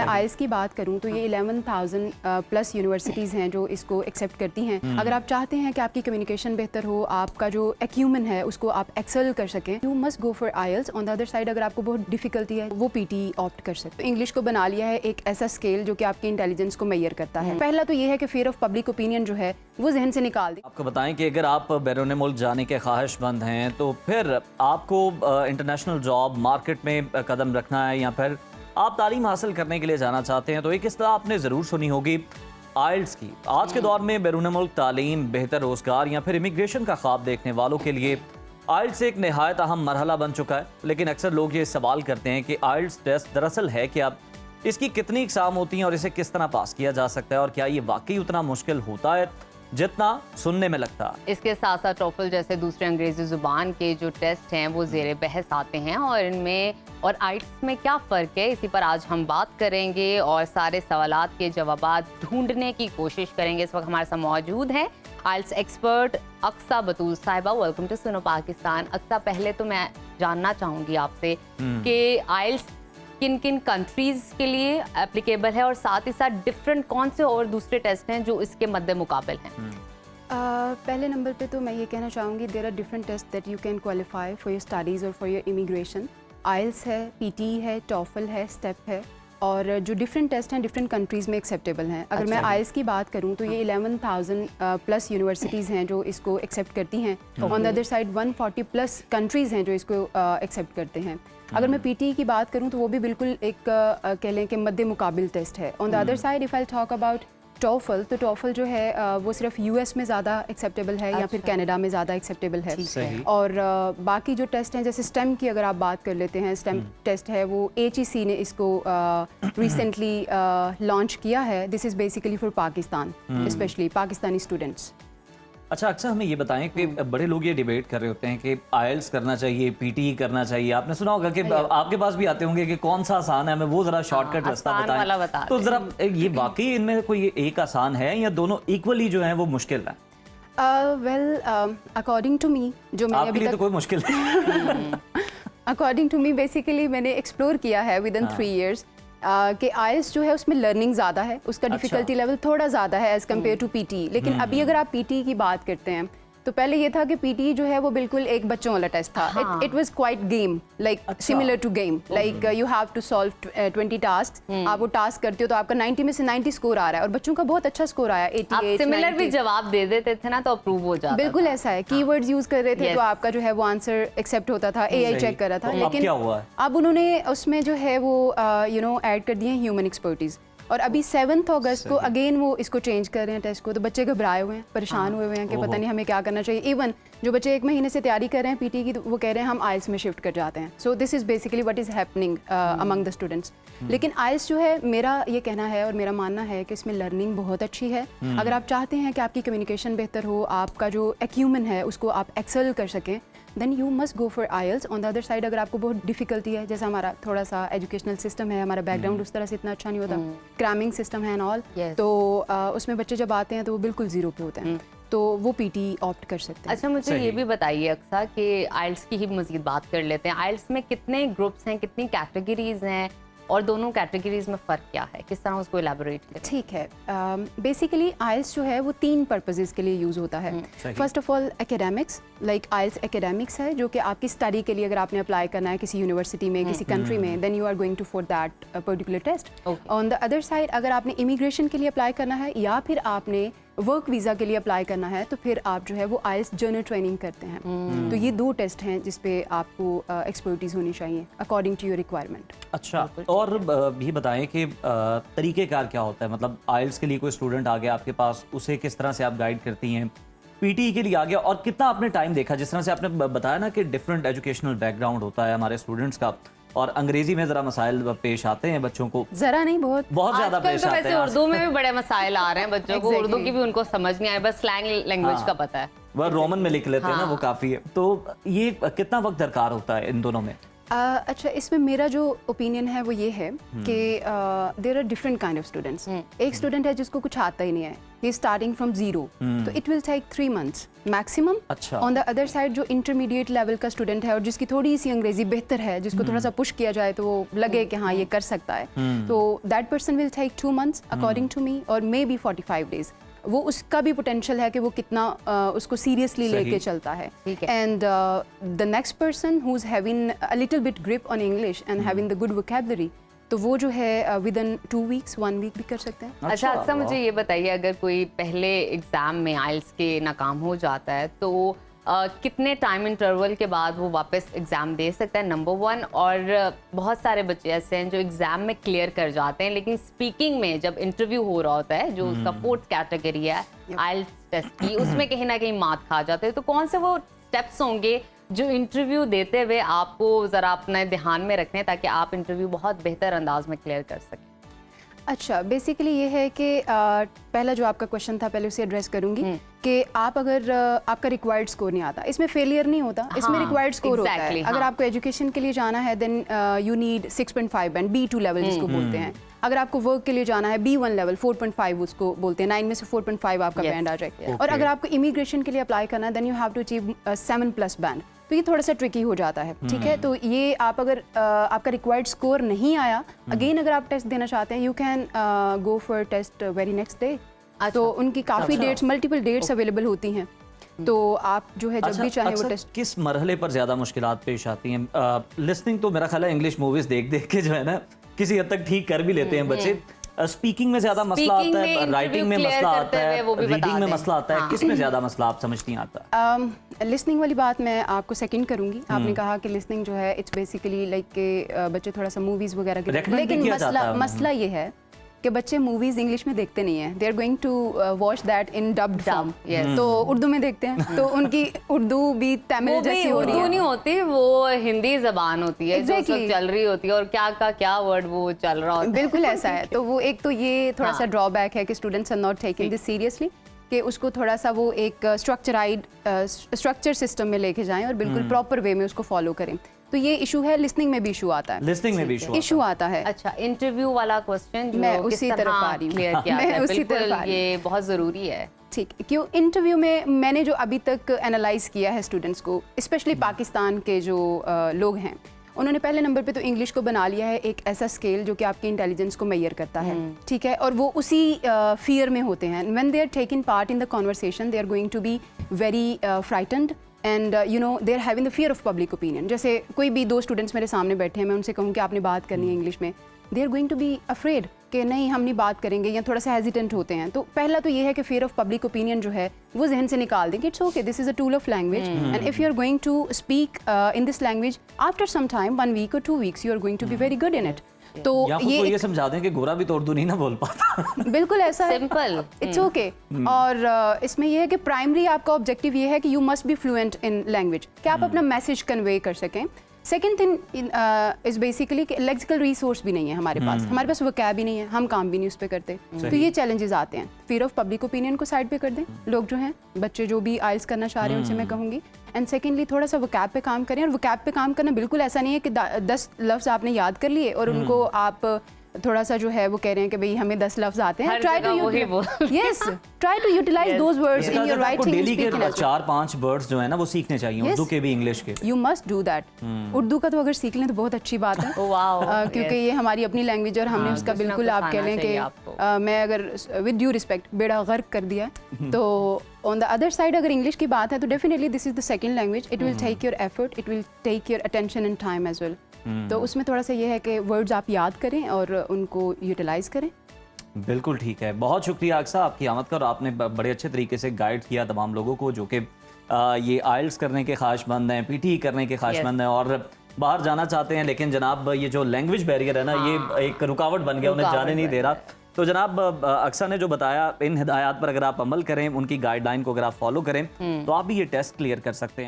IELTS की बात करूं तो ये 11,000 प्लस यूनिवर्सिटीज़ हैं जो इसको एक्सेप्ट करती हैं। अगर आप चाहते हैं कि आपकी कम्युनिकेशन बेहतर हो, आपका जो एक्यूमेन है उसको आप एक्सेल कर सकें, you must go for IELTS. On the other side अगर आपको बहुत डिफिकल्टी है वो पीटी ऑप्ट कर सकते हैं। इंग्लिश को बना लिया है एक ऐसा स्केल जो कि आपकी इंटेलिजेंस को मेजर करता है। पहला तो ये है कि फियर ऑफ पब्लिक ओपिनियन जो है वो जहन से निकाल दे। आपको बताएं कि अगर आप बैरून मुल्क जाने के ख्वाहिशमंद हैं तो फिर आपको इंटरनेशनल जॉब मार्केट में कदम रखना है या फिर आप तालीम हासिल करने के लिए जाना चाहते हैं तो एक इस्तेलाह आपने ज़रूर सुनी होगी आइल्स की। आज के दौर में बैरून मुल्क तालीम, बेहतर रोज़गार या फिर इमिग्रेशन का ख्वाब देखने वालों के लिए आइल्स एक नहायत अहम मरहला बन चुका है। लेकिन अक्सर लोग ये सवाल करते हैं कि आइल्स टेस्ट दरअसल है क्या, इसकी कितनी इकसाम होती हैं और इसे किस तरह पास किया जा सकता है और क्या ये वाकई उतना मुश्किल होता है जितना सुनने में लगता है। इसके साथ साथ टॉफल जैसे दूसरे अंग्रेजी जुबान के जो टेस्ट हैं वो ज़ेरे बहस आते हैं और इनमें और आइल्स में क्या फ़र्क है, इसी पर आज हम बात करेंगे और सारे सवालात के जवाबात ढूंढने की कोशिश करेंगे। इस वक्त हमारे साथ मौजूद है आइल्स एक्सपर्ट अक्सा बतूल साहिबा। वेलकम टू सुनो पाकिस्तान। अक्सा, पहले तो मैं जानना चाहूँगी आपसे कि आइल्स किन किन कंट्रीज के लिए एप्लीकेबल है और साथ ही साथ डिफरेंट कौन से और दूसरे टेस्ट हैं जो इसके मद्दे मुकाबिल हैं? पहले नंबर पे तो मैं ये कहना चाहूँगी there are different test that you can qualify for your studies और फॉर योर इमिग्रेशन। आइल्स है, पीटी है, टॉफल है, स्टेप है और जो डिफरेंट टेस्ट हैं डिफरेंट कंट्रीज़ में एक्सेप्टेबल हैं। अगर मैं आइल्स की बात करूं तो ये 11,000 प्लस यूनिवर्सिटीज़ हैं जो इसको एक्सेप्ट करती हैं। On the other side 140 plus countries हैं जो इसको एक्सेप्ट करते हैं। अगर मैं पीटी की बात करूं तो वो भी बिल्कुल एक कह लें कि मद्दे मुकाबिल टेस्ट है। On the other side if I talk about TOEFL, तो टॉफल जो है वो सिर्फ यूएस में ज़्यादा एक्सेप्टेबल है या फिर कनाडा में ज़्यादा एक्सेप्टेबल है। और बाकी जो टेस्ट हैं जैसे स्टेम की अगर आप बात कर लेते हैं, स्टेम टेस्ट है वो HEC ने इसको रिसेंटली लॉन्च किया है। This is basically for Pakistan, specially Pakistani students. अच्छा अक्सर हमें ये बताएं कि बड़े लोग ये डिबेट कर रहे होते हैं कि आइल्स करना चाहिए, पीटी करना चाहिए। आपने सुना होगा कि आपके पास भी आते होंगे कि कौन सा आसान है, हमें वो जरा शॉर्टकट रास्ता बताएं। तो जरा ये वाकई इनमें कोई एक आसान है या दोनों इक्वली जो है वो मुश्किल है? वेल अकॉर्डिंग टू मी, जो मैंने अभी तक तो कोई मुश्किल अकॉर्डिंग टू मी बेसिकली मैंने एक्सप्लोर किया है विद इन 3 years कि आइल्स जो है उसमें लर्निंग ज़्यादा है, उसका डिफ़िकल्टी लेवल थोड़ा ज़्यादा है एज़ कम्पेयर टू पीटी। लेकिन अभी अगर आप पीटी की बात करते हैं तो पहले ये था कि पीटी जो है वो बिल्कुल एक बच्चों वाला टेस्ट था। It was quite game, like similar to game, like you have to solve 20 task. आप वो टास्क करते हो तो आपका 90 में से 90 स्कोर आ रहा है और बच्चों का बहुत अच्छा स्कोर आया, 88, सिमिलर भी जवाब दे देते थे ना तो अप्रूव हो जाता। बिल्कुल ऐसा है, कीवर्ड्स यूज कर रहे थे तो आपका जो है वो आंसर एक्सेप्ट होता था, AI चेक कर रहा था। लेकिन क्या हुआ? अब उन्होंने उसमें जो है वो ऐड कर दिए ह्यूमन एक्सपर्टीज और अभी 7 अगस्त को अगेन वो इसको चेंज कर रहे हैं टेस्ट को। तो बच्चे घबराए हुए हैं, परेशान हुए हुए हैं कि पता नहीं हमें क्या करना चाहिए। इवन जो बच्चे 1 महीने से तैयारी कर रहे हैं पीटी की तो वो कह रहे हैं हम आइल्स में शिफ्ट कर जाते हैं। So this is basically what is happening among the students. लेकिन आइल्स जो है, मेरा ये कहना है और मेरा मानना है कि इसमें लर्निंग बहुत अच्छी है। अगर आप चाहते हैं कि आपकी कम्युनिकेशन बेहतर हो, आपका जो एक्यूमेन है उसको आप एक्सेल कर सकें, then you must go for IELTS. On the other side अगर आपको बहुत डिफिकल्टी है, जैसे हमारा थोड़ा सा एजुकेशनल सिस्टम है, हमारा बैकग्राउंड उस तरह से इतना अच्छा नहीं होता, क्रैमिंग सिस्टम है एंड ऑल, तो उसमें बच्चे जब आते हैं तो वो बिल्कुल ज़ीरो पे होते हैं, तो वो पीटी ऑप्ट कर सकते हैं। अच्छा मुझे ये भी बताइए अक्सा कि आइल्स की ही मज़ीद बात कर लेते हैं। आइल्स में कितने ग्रुप्स हैं, कितनी कैटेगरीज हैं और दोनों कैटेगरीज में फ़र्क क्या है, किस तरह उसको एलैबोरेट करें? ठीक है, बेसिकली आइल्स जो है वो 3 पर्पसेस के लिए यूज़ होता है। First of all academics, like IELTS academics है जो कि आपकी स्टडी के लिए अगर आपने अप्लाई करना है किसी यूनिवर्सिटी में, किसी कंट्री में, then you are going to for that particular test. On the other side अगर आपने इमिग्रेशन के लिए अप्लाई करना है या फिर आपने वर्क वीज़ा के लिए अप्लाई करना है तो फिर आप जो है वो आइल्स जर्नल ट्रेनिंग करते हैं। तो ये 2 टेस्ट हैं जिस पे आपको एक्सपर्टीज़ होनी चाहिए अकॉर्डिंग टू योर रिक्वायरमेंट। अच्छा, और भी बताएं कि तरीक़ेकार क्या होता है, मतलब आइल्स के लिए कोई स्टूडेंट आ गया आपके पास, उसे किस तरह से आप गाइड करती हैं? पीटी के लिए आ गया और कितना आपने टाइम देखा, जिस तरह से आपने बताया ना कि डिफरेंट एजुकेशनल बैकग्राउंड होता है हमारे स्टूडेंट्स का और अंग्रेजी में जरा मसाइल पेश आते हैं बच्चों को, जरा नहीं बहुत ज्यादा पेश तो आते हैं। उर्दू में भी बड़े मसाइल आ रहे हैं बच्चों को, उर्दू की भी उनको समझ नहीं आए, बस स्लैंग लैंग्वेज का पता है, वह रोमन में लिख लेते हैं ना, वो काफी है। तो ये कितना वक्त दरकार होता है इन दोनों में? अच्छा, इसमें मेरा जो ओपिनियन है वो ये है कि there are different kind of students. एक स्टूडेंट है जिसको कुछ आता ही नहीं है, ही स्टार्टिंग फ्रॉम जीरो, तो it will take 3 months maximum. अच्छा। ऑन द अदर साइड जो इंटरमीडिएट लेवल का स्टूडेंट है और जिसकी थोड़ी सी अंग्रेजी बेहतर है, जिसको थोड़ा सा पुश किया जाए तो वो लगे कि हाँ ये कर सकता है, तो that person will take 2 months according to me, और मे बी 45 days। वो उसका भी पोटेंशियल है कि वो कितना उसको सीरियसली लेके चलता है। And the next person who is having a little bit grip on English and having the good vocabulary, तो वो जो है विद इन 2 weeks 1 week भी कर सकते हैं। अच्छा अक्सर मुझे ये बताइए, अगर कोई पहले एग्जाम में आइल्स के नाकाम हो जाता है तो कितने टाइम इंटरवल के बाद वो वापस एग्ज़ाम दे सकता है, नंबर 1। और बहुत सारे बच्चे ऐसे हैं जो एग्ज़ाम में क्लियर कर जाते हैं, लेकिन स्पीकिंग में जब इंटरव्यू हो रहा होता है, जो उसका 4th कैटेगरी है आइल्स टेस्ट की, उसमें कहीं ना कहीं मात खा जाते हैं, तो कौन से वो स्टेप्स होंगे जो इंटरव्यू देते हुए आपको ज़रा अपने ध्यान में रखने, ताकि आप इंटरव्यू बहुत बेहतर अंदाज में क्लियर कर सकें? अच्छा, बेसिकली ये है कि पहला जो आपका क्वेश्चन था पहले उसे एड्रेस करूंगी कि आप अगर आपका रिक्वायर्ड स्कोर नहीं आता, इसमें फेलियर नहीं होता, इसमें रिक्वायर्ड स्कोर होता है। अगर आपको एजुकेशन के लिए जाना है then you need 6.5 band, B2 level जिसको बोलते हैं। अगर आपको वर्क के लिए जाना है B1 लेवल 4.5 उसको बोलते हैं, 9 में से 4.5 आपका बैंड आ जाए। और अगर आपको इमिग्रेशन के लिए अप्लाई करना है then you have to achieve 7+ band, तो ये थोड़ा सा ट्रिकी हो जाता है। ठीक है, तो ये आप अगर आपका रिक्वायर्ड स्कोर नहीं आया, अगेन अगर आप टेस्ट देना चाहते हैं, you can go for test very next day. तो उनकी काफ़ी डेट्स, मल्टीपल डेट्स अवेलेबल होती हैं, तो आप जो है जब भी चाहे वो टेस्ट। किस मरहले पर ज़्यादा मुश्किलात पेश आती हैं? लिसनिंग तो मेरा ख्याल है इंग्लिश मूवीज़ देख देख के जो है ना किसी हद तक ठीक कर भी लेते हैं बच्चे। स्पीकिंग में ज्यादा मसला आता है, राइटिंग में मसला आता है, रीडिंग में मसला आता है, किस में ज्यादा मसला आप समझती आता? लिसनिंग वाली बात मैं आपको सेकंड करूंगी। आपने कहा कि लिसनिंग जो है इट्स बेसिकली लाइक के बच्चे थोड़ा सा मूवीज वगैरह के, लेकिन मसला ये है कि बच्चे मूवीज इंग्लिश में देखते नहीं हैं, they are going to watch that in dubbed form. तो उर्दू में देखते हैं, तो उनकी उर्दू भी तमिल जैसी हो रही है। उर्दू नहीं होती, वो हिंदी जबान होती है, जो चल रही होती है, और क्या का क्या वर्ड वो चल रहा होता है। बिल्कुल ऐसा है। तो वो एक तो ये थोड़ा सा ड्रॉबैक है कि students are not taking this seriously, कि उसको थोड़ा सा वो एक स्ट्रक्चर सिस्टम में लेके जाएं और बिल्कुल प्रॉपर वे में उसको फॉलो करें। तो ये इशू है, लिसनिंग में भी इशू आता है। लिसनिंग में भी इशू आता है। अच्छा, इंटरव्यू वाला क्वेश्चन मैं उसी तरफ आ रही हूँ, मैं उसी तरफ आ रही हूँ, ये बहुत ज़रूरी है। ठीक, क्यों इंटरव्यू में मैंने जो अभी तक एनालाइज किया है स्टूडेंट्स को, स्पेशली पाकिस्तान के जो लोग हैं, उन्होंने पहले नंबर पे तो इंग्लिश को बना लिया है एक ऐसा स्केल जो कि आपकी इंटेलिजेंस को मेजर करता है। ठीक है, और वो उसी फियर में होते हैं। When they are taking part in the conversation they are going to be very frightened and you know they are having the fear of public opinion. जैसे कोई भी 2 स्टूडेंट्स मेरे सामने बैठे हैं, मैं उनसे कहूँ कि आपने बात करनी है इंग्लिश में, they are going to be afraid कि नहीं हम नहीं बात करेंगे, या थोड़ा सा हेजिटेंट होते हैं। तो पहला तो ये है कि फियर ऑफ पब्लिक ओपिनियन जो है वो जहन से निकाल दें कि it's okay, this is a tool of language and if you are going to speak in this language after some time 1 week or 2 weeks you are going to be very good in it. तो ये समझा दें कि गोरा भी तो उर्दू नहीं ना बोल पाता। बिल्कुल ऐसा है, सिंपल, इट्स ओके। और इसमें यह है कि प्राइमरी आपका ऑब्जेक्टिव ये है कि you must be fluent in language, कि आप अपना मैसेज कन्वे कर सकें। सेकेंड थिंग इज बेसिकली कि लेक्सिकल रिसोर्स भी नहीं है हमारे पास वोकैब भी नहीं है, हम काम भी नहीं उस पर करते। तो ये चैलेंजेस आते हैं। फियर ऑफ पब्लिक ओपिनियन को साइड पे कर दें लोग जो हैं, बच्चे जो भी आइल्स करना चाह रहे हैं उनसे मैं कहूँगी। एंड सेकेंडली थोड़ा सा वोकैब पे काम करें। और वोकैब पे काम करना बिल्कुल ऐसा नहीं है कि 10 लफ्ज़ आपने याद कर लिए और उनको आप थोड़ा सा जो है वो कह रहे हैं कि भाई हमें 10 लफ्ज आते हैं। Try to utilize those words in your writing and speaking. 4-5 words जो है ना वो सीखने चाहिए, उर्दू के भी इंग्लिश के। You must do that. Urdu का तो अगर सीख लें तो बहुत अच्छी बात है, क्योंकि ये हमारी अपनी लैंग्वेज और हमने उसका बिल्कुल आप कह लें कि मैं अगर विद ड्यू रिस्पेक्ट बेड़ा गर्क कर दिया तो ऑन द अदर साइड अगर इंग्लिश की बात है तो definitely this is the second language. It will take your effort, it will take your attention and time as well. तो उसमें थोड़ा सा ये है कि वर्ड्स आप याद करें और उनको यूटिलाइज करें। बिल्कुल ठीक है, बहुत शुक्रिया अक्सा आपकी आमद का, और आपने बड़े अच्छे तरीके से गाइड किया तमाम लोगों को जो कि ये आइल्स करने के ख्वाहिशमंद हैं, पीटी करने के ख्वाहिशमंद हैं और बाहर जाना चाहते हैं, लेकिन जनाब ये जो लैंग्वेज बैरियर है ना ये एक रुकावट बन गया, उन्हें जाने नहीं दे रहा। तो जनाब अक्सा ने जो बताया, इन हिदायत पर अगर आप अमल करें, उनकी गाइडलाइन को अगर आप फॉलो करें तो आप भी ये टेस्ट क्लियर कर सकते हैं।